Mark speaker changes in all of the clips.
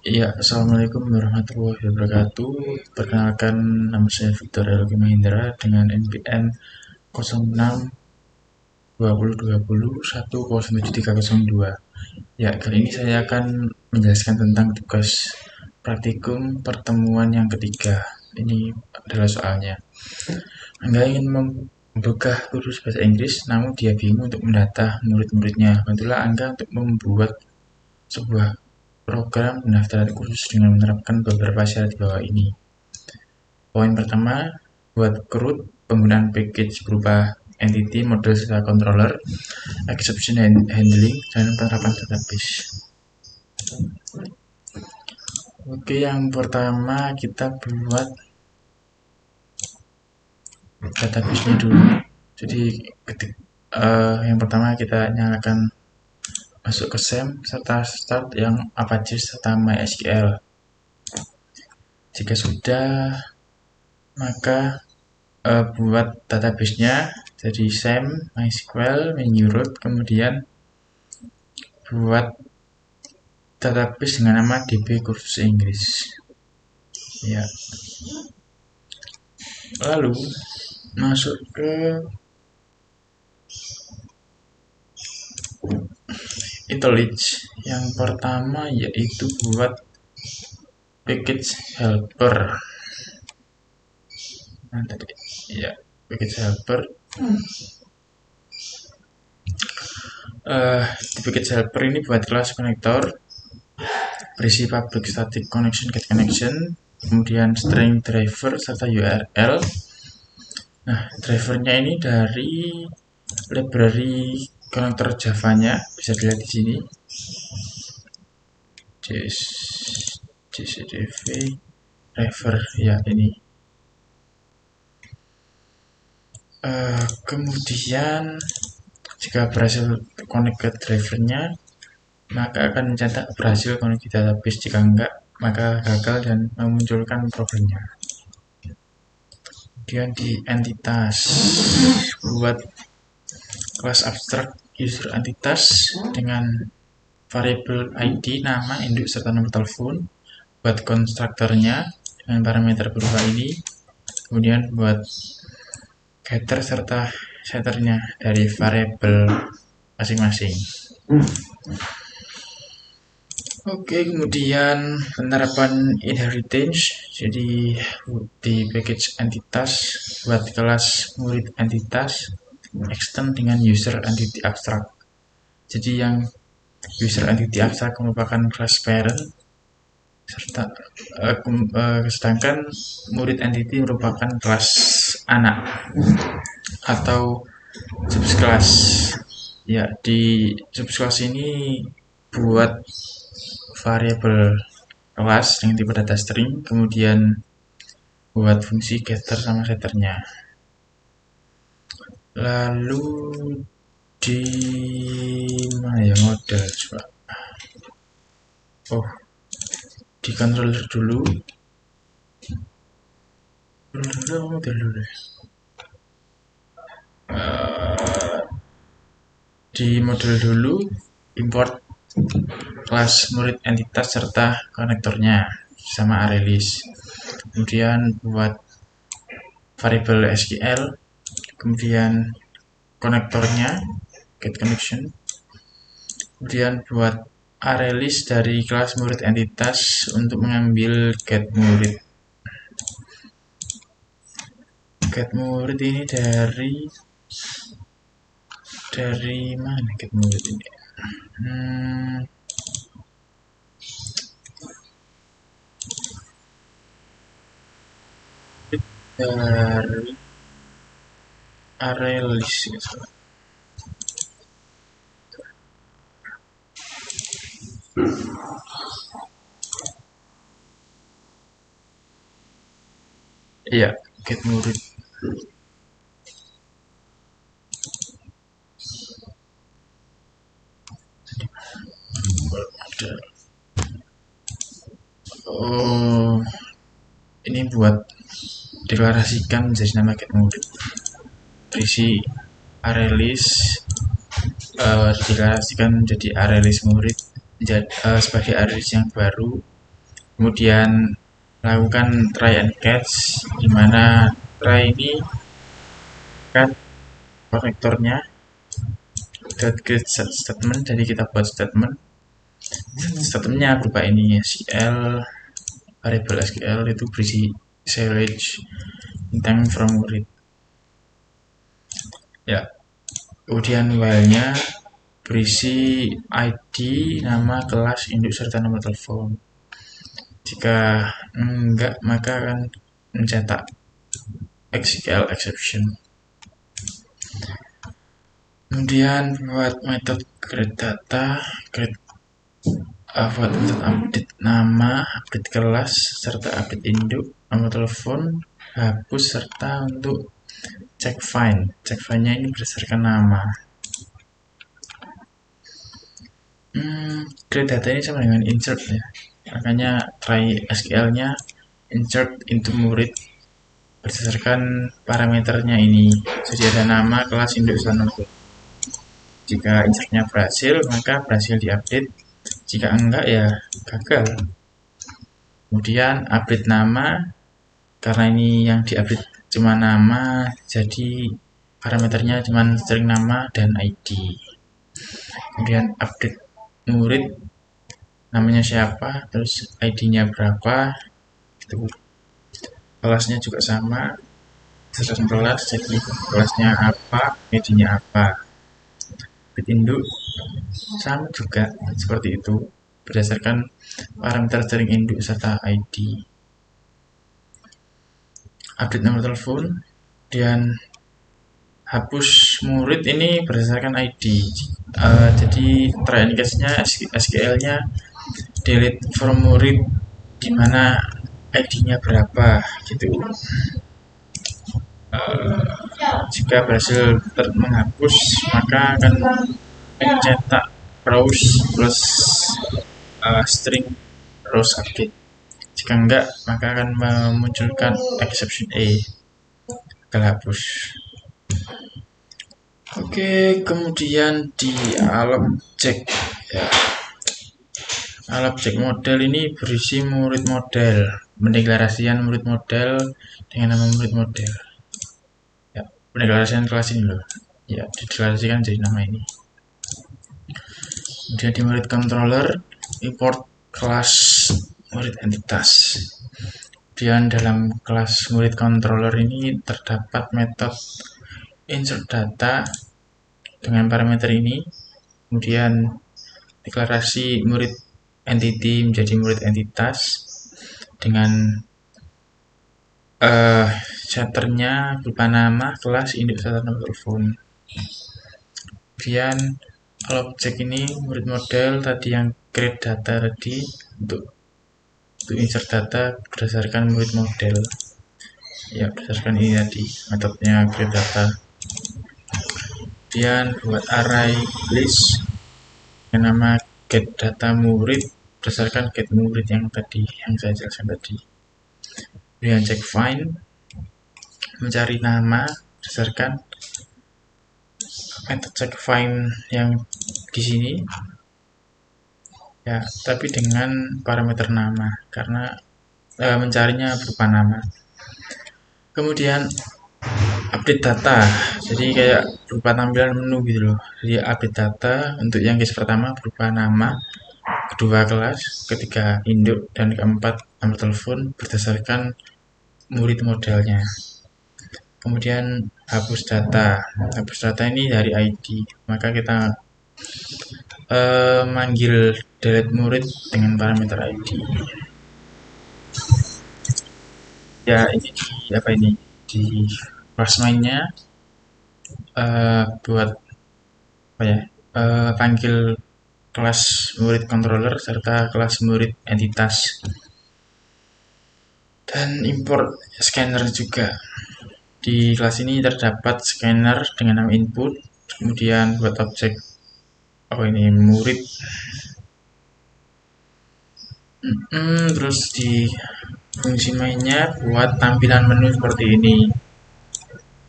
Speaker 1: Iya, Assalamualaikum warahmatullahi wabarakatuh. Perkenalkan, nama saya Victor Elgi Mahindra dengan NPM 06 2020 1073002. Ya, kali ini saya akan menjelaskan tentang tugas praktikum pertemuan yang ketiga. Ini adalah soalnya. Anda ingin membuka kursus bahasa Inggris, namun dia bingung untuk mendata murid-muridnya. Bantulah Anda untuk membuat sebuah program pendaftaran kursus dengan menerapkan beberapa syarat di bawah ini. Poin pertama, buat CRUD, penggunaan package berupa entity, model, serta controller, exception handling, dan penerapan database. Oke, yang pertama kita buat database-nya dulu. Jadi yang pertama kita nyalakan masuk ke SAM serta start yang Apache serta MySQL. Jika sudah, maka buat database-nya jadi SAM, MySQL, menu root, kemudian buat database dengan nama DB kursus Inggris. Ya. Lalu masuk ke IntelliJ. Yang pertama yaitu buat package helper. Nah, tadi ya, package helper. Di package helper ini buat kelas konektor, berisi public static connection get connection, kemudian string driver serta URL. Nah, drivernya ini dari library konektor Java-nya, bisa dilihat di sini. JCDV driver ya ini. Kemudian jika berhasil connect ke drivernya, maka akan mencetak berhasil connect di database. Jika enggak, maka gagal dan memunculkan problemnya. Kemudian di entitas, buat kelas abstrak user entitas dengan variabel ID, nama, induk, serta nomor telepon. Buat konstruktornya dengan parameter berupa ini. Kemudian buat getter serta setternya dari variabel masing-masing. Oke, kemudian penerapan inheritance. Jadi di package entitas buat kelas murid entitas extend dengan user entity abstract. Jadi yang user entity abstract merupakan kelas parent, serta sedangkan murid entity merupakan kelas anak atau subclass. Ya, di subclass ini buat variabel kelas dengan tipe data string, kemudian buat fungsi getter sama setternya. Lalu di mana ya model coba? Oh, di controller dulu. Model dulu. Di model dulu import kelas murid entitas serta konektornya sama ArrayList. Kemudian buat variabel SQL, kemudian konektornya get connection, kemudian buat ArrayList dari kelas murid entitas untuk mengambil get murid. Get murid ini dari mana get murid ini? Dari ArrayList ya, iya, get murid. Oh, ini buat deklarasikan menjadi nama get murid. Berisi ArrayList, deklarasikan menjadi ArrayList murid sebagai ArrayList yang baru. Kemudian lakukan try and catch, di mana try ini kan konektornya get statement, jadi kita buat statementnya berupa ini SQL, variable SQL itu berisi select intent from read ya. Kemudian while-nya berisi ID, nama, kelas, induk, serta nomor telepon. Jika enggak, maka akan mencetak SQL exception. Kemudian buat metode create data, buat metode update nama, update kelas, serta update induk, nomor telepon, hapus, serta untuk check find-nya ini berdasarkan nama. Create data ini sama dengan insert ya, makanya try SQL-nya insert into murid berdasarkan parameternya ini, jadi ada nama, kelas, induk, dan nomor. Jika insertnya berhasil, maka berhasil diupdate. Jika enggak, ya gagal. Kemudian update nama, karena ini yang diupdate cuma nama, jadi parameternya cuma string nama dan ID. Kemudian update murid, namanya siapa, terus ID-nya berapa, itu. Kelasnya juga sama, berdasarkan kelas, jadi kelasnya apa, ID-nya apa. Update induk sama juga seperti itu, berdasarkan parameter string induk serta ID. Update nomor telepon dan hapus murid ini berdasarkan ID. Jadi try and catch-nya SQL-nya delete from murid, dimana ID-nya berapa gitu. Jika berhasil menghapus, maka akan mencetak rows plus string rows update. Jika enggak, maka akan memunculkan exception A, gagal hapus. Oke, kemudian di alam objek ya. Alam objek model ini berisi murid model, mendeklarasikan murid model dengan nama murid model. Ya, pendeklarasian kelas ini loh. Ya, dideklarasikan jadi nama ini. Kemudian di murid controller, import kelas murid entitas. Kemudian dalam kelas murid controller ini terdapat metode insert data dengan parameter ini. Kemudian deklarasi murid entity menjadi murid entitas dengan setternya berupa nama, kelas, induk, serta nomor telepon. Kemudian objek ini murid model tadi yang create data tadi untuk insert data berdasarkan murid model ya, berdasarkan ini tadi metodenya create data. Kemudian buat array list dengan nama get data murid berdasarkan get murid yang tadi yang saya jelaskan tadi. Kemudian check find, mencari nama berdasarkan metode check find yang di sini ya, tapi dengan parameter nama karena mencarinya berupa nama. Kemudian update data, jadi kayak berupa tampilan menu gitu loh. Jadi update data untuk yang case pertama berupa nama, kedua kelas, ketiga induk, dan keempat nomor telepon berdasarkan murid modelnya. Kemudian hapus data ini dari ID, maka kita manggil delete murid dengan parameter ID. Ya ini apa ini di class mainnya buat apa ya, panggil kelas murid controller serta kelas murid entitas, dan import scanner juga. Di kelas ini terdapat scanner dengan nama input. Kemudian buat objek ini murid, terus di fungsi mainnya buat tampilan menu seperti ini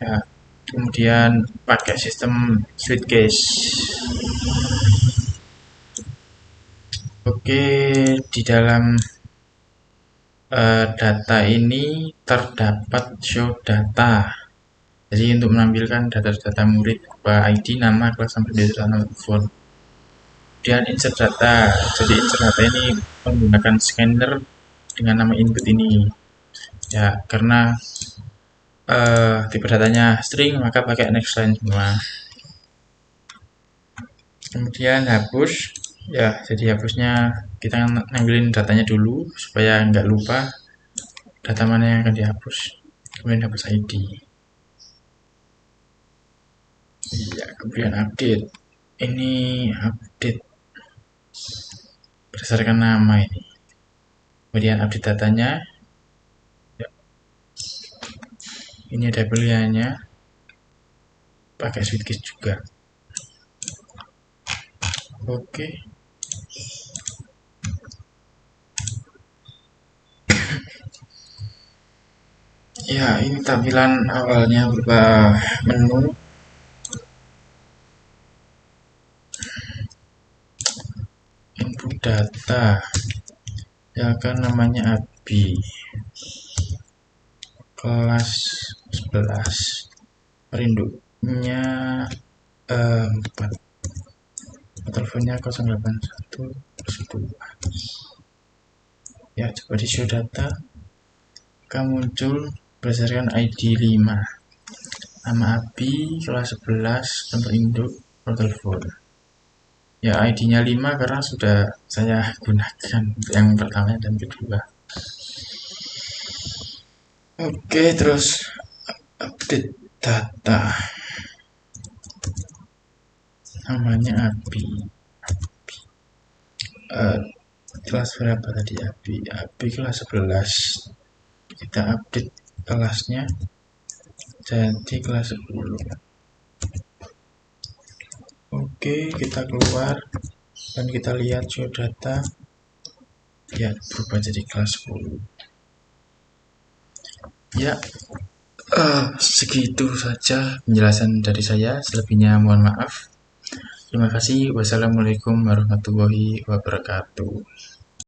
Speaker 1: ya. Kemudian pakai sistem switch case. Oke, di dalam data ini terdapat show data. Jadi untuk menampilkan data-data murid berupa ID, nama, kelas, sampai dengan nomor telepon. Kemudian insert data. Jadi insert data ini menggunakan scanner dengan nama input ini. Ya, karena tipe datanya string, maka pakai next line semua. Kemudian hapus. Ya, jadi hapusnya kita ngambilin datanya dulu supaya nggak lupa data mana yang akan dihapus. Kemudian hapus ID. Ya, kemudian update. Ini update berdasarkan nama ini. Kemudian update datanya. Ya. Ini ada pilihannya. Pakai switch juga. Oke. Ya, ini tampilan awalnya berupa menu. Input data. Ya kan namanya ABI. Kelas 11. Perinduknya 4. Teleponnya 081 ya, coba di show data, maka muncul berdasarkan ID 5, nama ABI, kelas 11, nomor induk, nomor telepon. Ya, ID-nya 5 karena sudah saya gunakan yang pertama dan kedua. Oke, terus update data. Namanya ABI. Kelas berapa tadi ABI? ABI kelas 11. Kita update kelasnya jadi kelas 10. Oke, kita keluar dan kita lihat show data. Ya, berubah jadi kelas 10. Ya, segitu saja penjelasan dari saya. Selebihnya mohon maaf. Terima kasih. Wassalamualaikum warahmatullahi wabarakatuh.